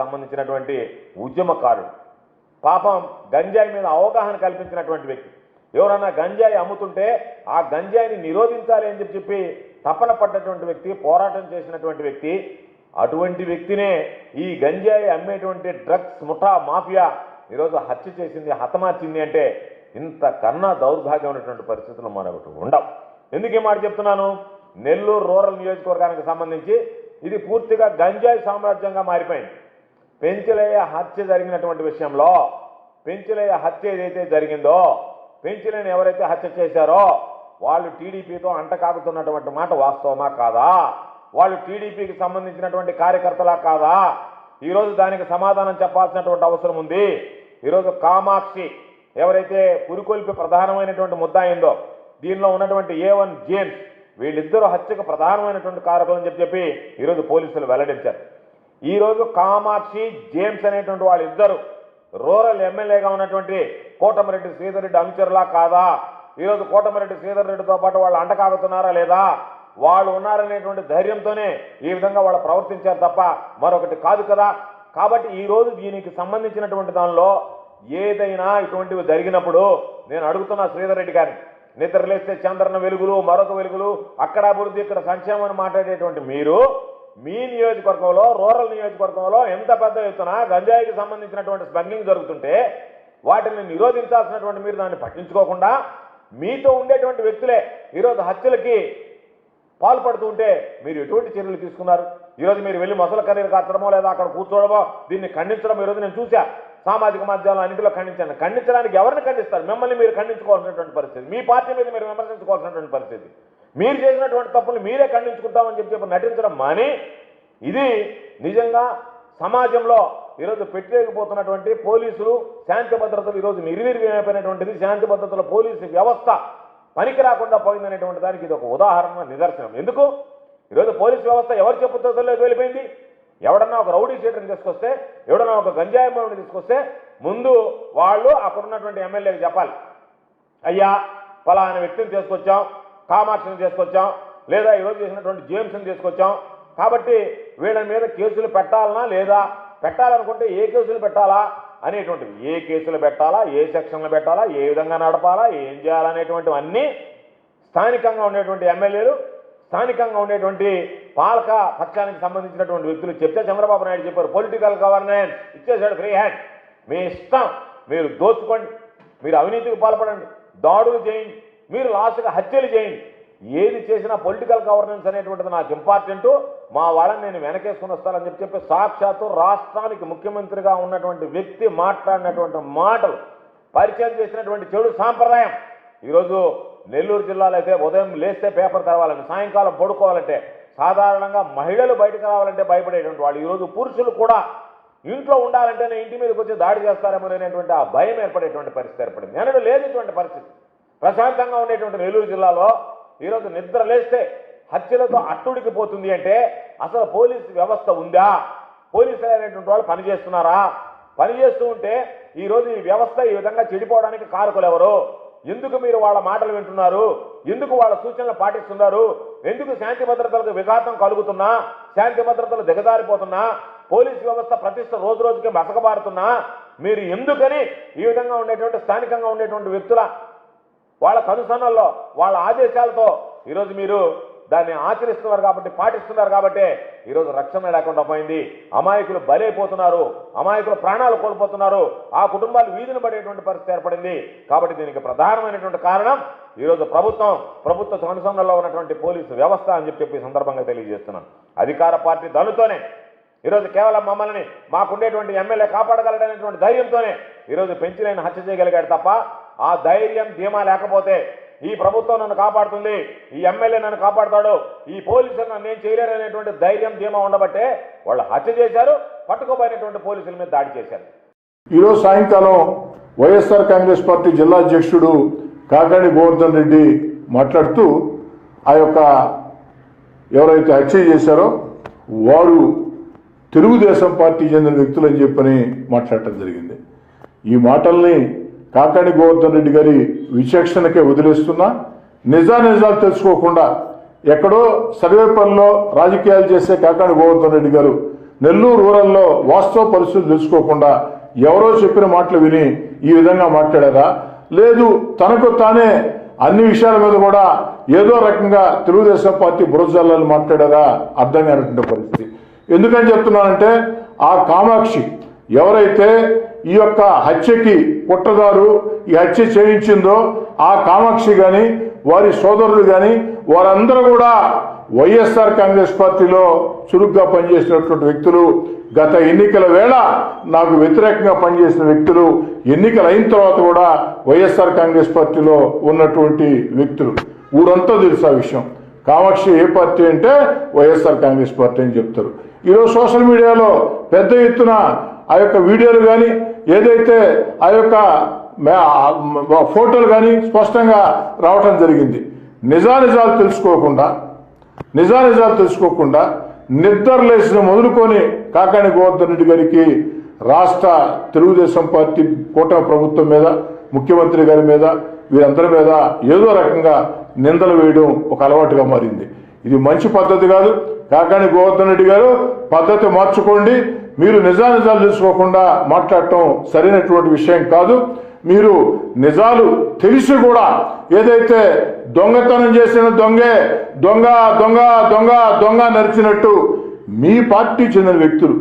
సంబంధించినటువంటి ఉద్యమకారుడు. పాపం గంజాయి మీద అవగాహన కల్పించినటువంటి వ్యక్తి. ఎవరన్నా గంజాయి అమ్ముతుంటే ఆ గంజాయిని నిరోధించాలి అని చెప్పి తపన పడ్డటువంటి వ్యక్తి, పోరాటం చేసినటువంటి వ్యక్తి. అటువంటి వ్యక్తినే ఈ గంజాయి అమ్మేటువంటి డ్రగ్స్ ముఠా మాఫియా ఈరోజు హత్య చేసింది, హతమార్చింది అంటే ఇంతకన్నా దౌర్భాగ్యమైనటువంటి పరిస్థితులు మరొకటి ఉండవు. ఎందుకు ఈ మాట చెప్తున్నాను? నెల్లూరు రూరల్ నియోజకవర్గానికి సంబంధించి ఇది పూర్తిగా గంజాయి సామ్రాజ్యంగా మారిపోయింది. పెంచలయ్య హత్య జరిగినటువంటి విషయంలో, పెంచలయ్య హత్య ఏదైతే జరిగిందో, పెంచలేని ఎవరైతే హత్య చేశారో వాళ్ళు టీడీపీతో అంటకాగుతున్నటువంటి మాట వాస్తవమా కాదా? వాళ్ళు టీడీపీకి సంబంధించినటువంటి కార్యకర్తలా కాదా? ఈరోజు దానికి సమాధానం చెప్పాల్సినటువంటి అవసరం ఉంది. ఈరోజు కామాక్షి ఎవరైతే పురికొల్పి ప్రధానమైనటువంటి ముద్ద అయిందో, దీనిలో ఉన్నటువంటి A1 జేమ్స్, వీళ్ళిద్దరూ హత్యకు ప్రధానమైనటువంటి కారకులు అని చెప్పి ఈరోజు పోలీసులు వెల్లడించారు. ఈరోజు కామాక్షి, జేమ్స్ అనేటువంటి వాళ్ళిద్దరూ రూరల్ ఎమ్మెల్యేగా ఉన్నటువంటి కోటమిరెడ్డి శ్రీధర్ రెడ్డి అనుచరులా కాదా? ఈరోజు కోటమిరెడ్డి శ్రీధర్ రెడ్డితో పాటు వాళ్ళు అంటకాగుతున్నారా లేదా? వాళ్ళు ఉన్నారనేటువంటి ధైర్యంతోనే ఈ విధంగా వాళ్ళు ప్రవర్తించారు తప్ప మరొకటి కాదు కదా. కాబట్టి ఈరోజు దీనికి సంబంధించినటువంటి దానిలో ఏదైనా ఇటువంటివి జరిగినప్పుడు నేను అడుగుతున్నా శ్రీధర్ రెడ్డి గారిని, నిద్రలేస్తే చంద్రన వెలుగులు, మరొక వెలుగులు, అక్కడ అభివృద్ధి ఇక్కడ సంక్షేమం మాట్లాడేటువంటి మీరు మీ నియోజకవర్గంలో, రూరల్ నియోజకవర్గంలో ఎంత పెద్ద ఎత్తున గంజాయికి సంబంధించినటువంటి స్మగ్లింగ్ జరుగుతుంటే వాటిని నిరోధించాల్సినటువంటి మీరు దాన్ని పట్టించుకోకుండా మీతో ఉండేటువంటి వ్యక్తులే ఈరోజు హత్యలకి పాల్పడుతూ ఉంటే మీరు ఎటువంటి చర్యలు తీసుకున్నారు? ఈరోజు మీరు వెళ్ళి మొసల కన్నీరు కార్చడమో లేదా అక్కడ కూర్చోవడమో దీన్ని ఖండించడం ఈరోజు నేను చూసా. సామాజిక మాధ్యమాలు అన్నింటిలో ఖండించాను. ఖండించడానికి ఎవరిని ఖండిస్తారు? మిమ్మల్ని మీరు ఖండించుకోవాల్సినటువంటి పరిస్థితి, మీ పార్టీ మీద మీరు విమర్శించుకోవాల్సినటువంటి పరిస్థితి, మీరు చేసినటువంటి తప్పులు మీరే ఖండించుకుంటామని చెప్పి నటించడం మాని, ఇది నిజంగా సమాజంలో ఈరోజు పెట్టలేకపోతున్నటువంటి పోలీసులు, శాంతి భద్రతలు ఈరోజు నిర్వీర్యమైపోయినటువంటిది, శాంతి భద్రతల పోలీసు వ్యవస్థ పనికి రాకుండా పోయిందనేటువంటి దానికి ఇది ఒక ఉదాహరణ, నిదర్శనం. ఎందుకు ఈరోజు పోలీసు వ్యవస్థ ఎవరు చెప్పుతో వెళ్ళిపోయింది? ఎవడన్నా ఒక రౌడీ షీటర్ని తీసుకొస్తే, ఎవడన్నా ఒక గంజాయి అమ్మని తీసుకొస్తే ముందు వాళ్ళు అక్కడ ఉన్నటువంటి ఎమ్మెల్యేకి చెప్పాలి, అయ్యా ఫలానా వ్యక్తిని తీసుకొచ్చాం, కామాక్షిని తీసుకొచ్చాం, లేదా ఈరోజు చేసినటువంటి జేమ్స్ని తీసుకొచ్చాం, కాబట్టి వీళ్ళ మీద కేసులు పెట్టాలనా లేదా, పెట్టాలనుకుంటే ఏ కేసులు పెట్టాలా అనేటువంటివి, ఏ కేసులు పెట్టాలా, ఏ సెక్షన్లు పెట్టాలా, ఏ విధంగా నడపాలా, ఏం చేయాలనేటువంటివన్నీ స్థానికంగా ఉండేటువంటి ఎమ్మెల్యేలు, స్థానికంగా ఉండేటువంటి పాలక పక్షానికి సంబంధించినటువంటి వ్యక్తులు చెప్తే చంద్రబాబు నాయుడు చెప్పారు, పొలిటికల్ గవర్నెన్స్ ఇచ్చేసాడు, ఫ్రీ హ్యాండ్, మీ ఇష్టం, మీరు దోచుకోండి, మీరు అవినీతికి పాల్పడండి, దాడులు చేయండి, మీరు లాస్ట్గా హత్యలు చేయండి, ఏది చేసినా పొలిటికల్ గవర్నెన్స్ అనేటువంటిది నాకు ఇంపార్టెంట్, మా వాళ్ళని నేను వెనకేసుకుని వస్తానని చెప్పి సాక్షాత్తు రాష్ట్రానికి ముఖ్యమంత్రిగా ఉన్నటువంటి వ్యక్తి మాట్లాడినటువంటి మాటలు, పరిచయం చేసినటువంటి చెడు సాంప్రదాయం ఈరోజు నెల్లూరు జిల్లాలో అయితే ఉదయం లేస్తే పేపర్ తెరవాలంటే, సాయంకాలం పడుకోవాలంటే, సాధారణంగా మహిళలు బయటకు రావాలంటే భయపడేటువంటి వాళ్ళు ఈరోజు పురుషులు కూడా ఇంట్లో ఉండాలంటేనే ఇంటి మీదకి వచ్చి దాడి చేస్తారేమో అనేటువంటి ఆ భయం ఏర్పడేటువంటి పరిస్థితి ఏర్పడింది. ఎన్నడూ లేనటువంటి పరిస్థితి. ప్రశాంతంగా ఉండేటువంటి నెల్లూరు జిల్లాలో ఈరోజు నిద్ర లేస్తే హత్యలతో అట్టుడికిపోతుంది అంటే అసలు పోలీసు వ్యవస్థ ఉందా? పోలీసులు అనేటువంటి వాళ్ళు పనిచేస్తున్నారా? పనిచేస్తూ ఉంటే ఈరోజు ఈ వ్యవస్థ ఈ విధంగా చెడిపోవడానికి కారకులు ఎవరు? ఎందుకు మీరు వాళ్ళ మాటలు వింటున్నారు? ఎందుకు వాళ్ళ సూచనలు పాటిస్తున్నారు? ఎందుకు శాంతి భద్రతలకు విఘాతం కలుగుతున్నా, శాంతి భద్రతలు దిగజారిపోతున్నా, పోలీసు వ్యవస్థ ప్రతిష్ట రోజు రోజుకి మసకబారుతున్నా మీరు ఎందుకని ఈ విధంగా ఉండేటువంటి స్థానికంగా ఉండేటువంటి వ్యక్తుల వాళ్ళ కనుసన్నల్లో, వాళ్ళ ఆదేశాలతో ఈరోజు మీరు దాన్ని ఆచరిస్తున్నారు కాబట్టి, పాటిస్తున్నారు కాబట్టి ఈరోజు రక్షణ లేకుండా పోయింది. అమాయకులు బలైపోతున్నారు, అమాయకులు ప్రాణాలు కోల్పోతున్నారు, ఆ కుటుంబాలు వీధిని పడేటువంటి పరిస్థితి ఏర్పడింది. కాబట్టి దీనికి ప్రధానమైనటువంటి కారణం ఈరోజు ప్రభుత్వ కనుసన్నల్లో ఉన్నటువంటి పోలీసు వ్యవస్థ అని చెప్పి సందర్భంగా తెలియజేస్తున్నాను. అధికార పార్టీ దళుతోనే ఈరోజు కేవలం మమ్మల్ని, మాకుండేటువంటి ఎమ్మెల్యే కాపాడగలడనేటువంటి ధైర్యంతోనే ఈరోజు పెంచిలేని హత్య చేయగలిగాడు తప్ప ఆ ధైర్యం ధీమా లేకపోతే ఈ ప్రభుత్వం నన్ను కాపాడుతుంది, ఈ ఎమ్మెల్యే నన్ను కాపాడుతాడు, ఈ పోలీసులు నన్ను ఏం చేయలేరు అనేటువంటి ధైర్యం ధీమా ఉండబట్టే వాళ్ళు హత్య చేశారు, పట్టుకోబోయినటువంటి పోలీసుల మీద దాడి చేశారు. ఈరోజు సాయంకాలం వైఎస్ఆర్ కాంగ్రెస్ పార్టీ జిల్లా అధ్యక్షుడు కాకాణి గోవర్ధన్ రెడ్డి మాట్లాడుతూ ఆ యొక్క ఎవరైతే హత్య చేశారో వారు తెలుగుదేశం పార్టీ చెందిన వ్యక్తులు అని చెప్పని మాట్లాడటం జరిగింది. ఈ మాటల్ని కాకాణి గోవర్ధన్ రెడ్డి గారి విచక్షణకే వదిలేస్తున్నా, నిజాలు తెలుసుకోకుండా ఎక్కడో సర్వే పనిలో రాజకీయాలు చేసే కాకాణి గోవర్ధన్ రెడ్డి గారు నెల్లూరు రూరల్లో వాస్తవ పరిస్థితులు తెలుసుకోకుండా ఎవరో చెప్పిన మాటలు విని ఈ విధంగా మాట్లాడారా, లేదు తనకు తానే అన్ని విషయాల మీద కూడా ఏదో రకంగా తెలుగుదేశం పార్టీ బురజల్లాలు మాట్లాడారా అర్థం కానటువంటి పరిస్థితి. ఎందుకని చెప్తున్నానంటే ఆ కామాక్షి ఎవరైతే ఈ యొక్క హత్యకి కుట్రదారు ఈ హత్య చేయించిందో ఆ కామాక్షి కానీ వారి సోదరులు కానీ వారందరూ కూడా వైఎస్ఆర్ కాంగ్రెస్ పార్టీలో చురుగ్గా పనిచేసినటువంటి వ్యక్తులు, గత ఎన్నికల వేళ నాకు వ్యతిరేకంగా పనిచేసిన వ్యక్తులు, ఎన్నికలు అయిన తర్వాత కూడా వైఎస్ఆర్ కాంగ్రెస్ పార్టీలో ఉన్నటువంటి వ్యక్తులు. ఊరంతా తెలుసు ఆ విషయం. కామాక్షి ఏ పార్టీ అంటే వైఎస్ఆర్ కాంగ్రెస్ పార్టీ అని చెప్తారు. ఈరోజు సోషల్ మీడియాలో పెద్ద ఎత్తున ఆ యొక్క వీడియోలు కానీ ఏదైతే ఆ యొక్క ఫోటోలు కానీ స్పష్టంగా రావటం జరిగింది. నిజానిజాలు తెలుసుకోకుండా నిద్రలేసిన మొదలుకొని కాకాణి గోవర్ధన్ రెడ్డి గారికి రాష్ట్ర తెలుగుదేశం పార్టీ కూటమి ప్రభుత్వం మీద, ముఖ్యమంత్రి గారి మీద, వీరందరి మీద ఏదో రకంగా నిందలు వేయడం ఒక అలవాటుగా మారింది. ఇది మంచి పద్ధతి కాదు. కాకాణి గోవర్ధన్ రెడ్డి గారు పద్ధతి మార్చుకోండి. మీరు నిజానిజాలు తెలుసుకోకుండా మాట్లాడటం సరైనటువంటి విషయం కాదు. మీరు నిజాలు తెలిసి కూడా ఏదైతే దొంగతనం చేసిన దొంగ నరిచినట్టు మీ పార్టీ చెందిన వ్యక్తులు,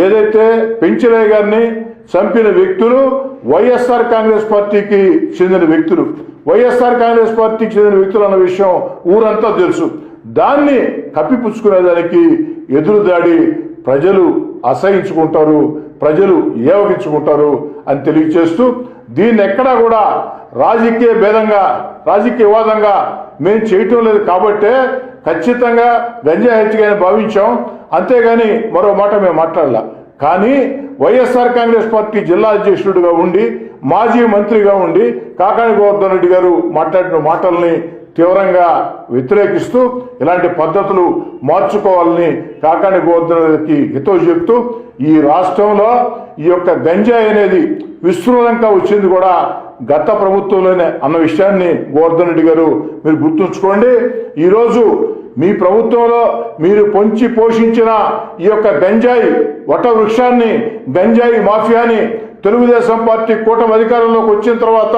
ఏదైతే పెంచలయ్య గారిని చంపిన వ్యక్తులు వైఎస్ఆర్ కాంగ్రెస్ పార్టీకి చెందిన వ్యక్తులు, వైఎస్ఆర్ కాంగ్రెస్ పార్టీకి చెందిన వ్యక్తులు అన్న విషయం ఊరంతా తెలుసు. దాన్ని కప్పిపుచ్చుకునేదానికి ఎదురుదాడి ప్రజలు అసహించుకుంటారు, ప్రజలు ఏవగించుకుంటారు అని తెలియచేస్తూ దీన్ని ఎక్కడా కూడా రాజకీయవాదంగా మేము చేయటం లేదు కాబట్టే ఖచ్చితంగా గంజాయి హత్యగా భావించాం, అంతేగాని మరో మాట మేము మాట్లాడలా. కానీ వైఎస్ఆర్ కాంగ్రెస్ పార్టీ జిల్లా అధ్యక్షుడిగా ఉండి మాజీ మంత్రిగా ఉండి కాకాణి గోవర్ధన్ రెడ్డి గారు మాట్లాడిన మాటల్ని తీవ్రంగా వ్యతిరేకిస్తూ ఇలాంటి పద్ధతులు మార్చుకోవాలని కాకాణి గోవర్ధన్ రెడ్డికి హితవు చెప్తూ ఈ రాష్ట్రంలో ఈ యొక్క గంజాయి అనేది విస్తృతంగా వచ్చింది కూడా గత ప్రభుత్వంలోనే అన్న విషయాన్ని గోవర్ధన్ రెడ్డి గారు మీరు గుర్తుంచుకోండి. ఈరోజు మీ ప్రభుత్వంలో మీరు పొంచి పోషించిన ఈ యొక్క గంజాయి వట వృక్షాన్ని, గంజాయి మాఫియాని తెలుగుదేశం పార్టీ కూటమి అధికారంలోకి వచ్చిన తర్వాత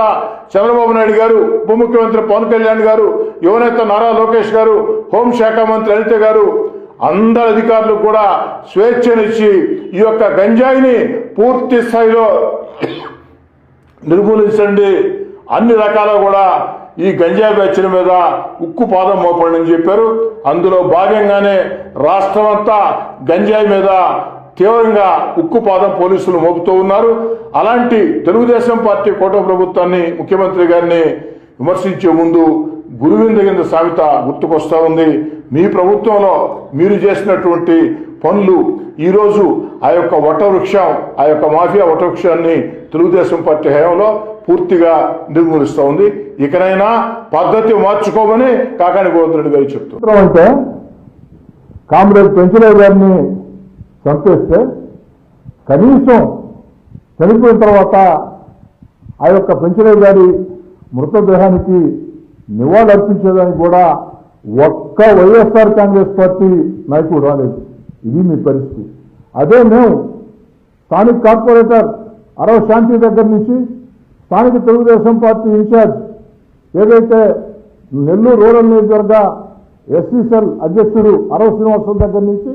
చంద్రబాబు నాయుడు గారు, ఉప ముఖ్యమంత్రి పవన్ కళ్యాణ్ గారు, యువనేత నారా లోకేష్ గారు, హోంశాఖ మంత్రి అనిత గారు అందరు అధికారులు కూడా స్వేచ్ఛనిచ్చి ఈ యొక్క గంజాయిని పూర్తి స్థాయిలో నిర్మూలించండి, అన్ని రకాల కూడా ఈ గంజాయి బ్యాచ్ల మీద ఉక్కు పాదం మోపండి అని చెప్పారు. అందులో భాగంగానే రాష్ట్రం అంతా గంజాయి మీద తీవ్రంగా ఉక్కుపాదం పోలీసులు మోపుతూ ఉన్నారు. అలాంటి తెలుగుదేశం పార్టీ కూటమి ప్రభుత్వాన్ని, ముఖ్యమంత్రి గారిని విమర్శించే ముందు గురువింద సామెత గుర్తుకొస్తా ఉంది. మీ ప్రభుత్వంలో మీరు చేసినటువంటి పనులు ఈరోజు ఆ యొక్క వటవృక్షం, ఆ యొక్క మాఫియా వటవృక్షాన్ని తెలుగుదేశం పార్టీ హయాంలో పూర్తిగా నిర్మూలిస్తూ ఉంది. ఇకనైనా పద్ధతి మార్చుకోమని కాకాణి గోవర్ధన్ రెడ్డి గారు చెప్తున్నారు. కామ్రేడ్ పెంచలయ్య గారిని చంపేస్తే కనీసం చనిపోయిన తర్వాత ఆ యొక్క పెంచలయ్య గారి మృతదేహానికి నివాళులు అర్పించేదానికి కూడా ఒక్క వైఎస్ఆర్ కాంగ్రెస్ పార్టీ నాయకుడు రాలేదు. ఇది మీ పరిస్థితి. అదే మేము స్థానిక కార్పొరేటర్ అరవ శాంతి దగ్గర నుంచి స్థానిక తెలుగుదేశం పార్టీ ఇన్ఛార్జ్ ఏదైతే నెల్లూరు రూరల్ నియోజకవర్గ ఎస్సీసెల్ అధ్యక్షుడు అరవ శ్రీనివాసం దగ్గర నుంచి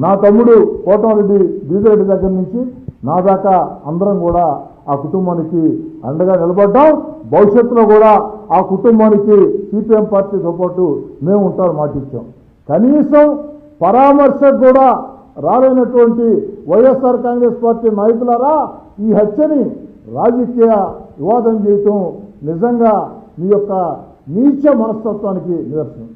నా తమ్ముడు కోటమిరెడ్డి దీదిరెడ్డి దగ్గర నుంచి నా దాకా అందరం కూడా ఆ కుటుంబానికి అండగా నిలబడ్డాం. భవిష్యత్తులో కూడా ఆ కుటుంబానికి సిపిఎం పార్టీతో పాటు మేము ఉంటామని మాటిచ్చాం. కనీసం పరామర్శకు కూడా రాలేనటువంటి వైఎస్ఆర్ కాంగ్రెస్ పార్టీ నాయకులారా, ఈ హత్యని రాజకీయ వివాదం చేయటం నిజంగా మీ యొక్క నీచ మనస్తత్వానికి నిదర్శనం.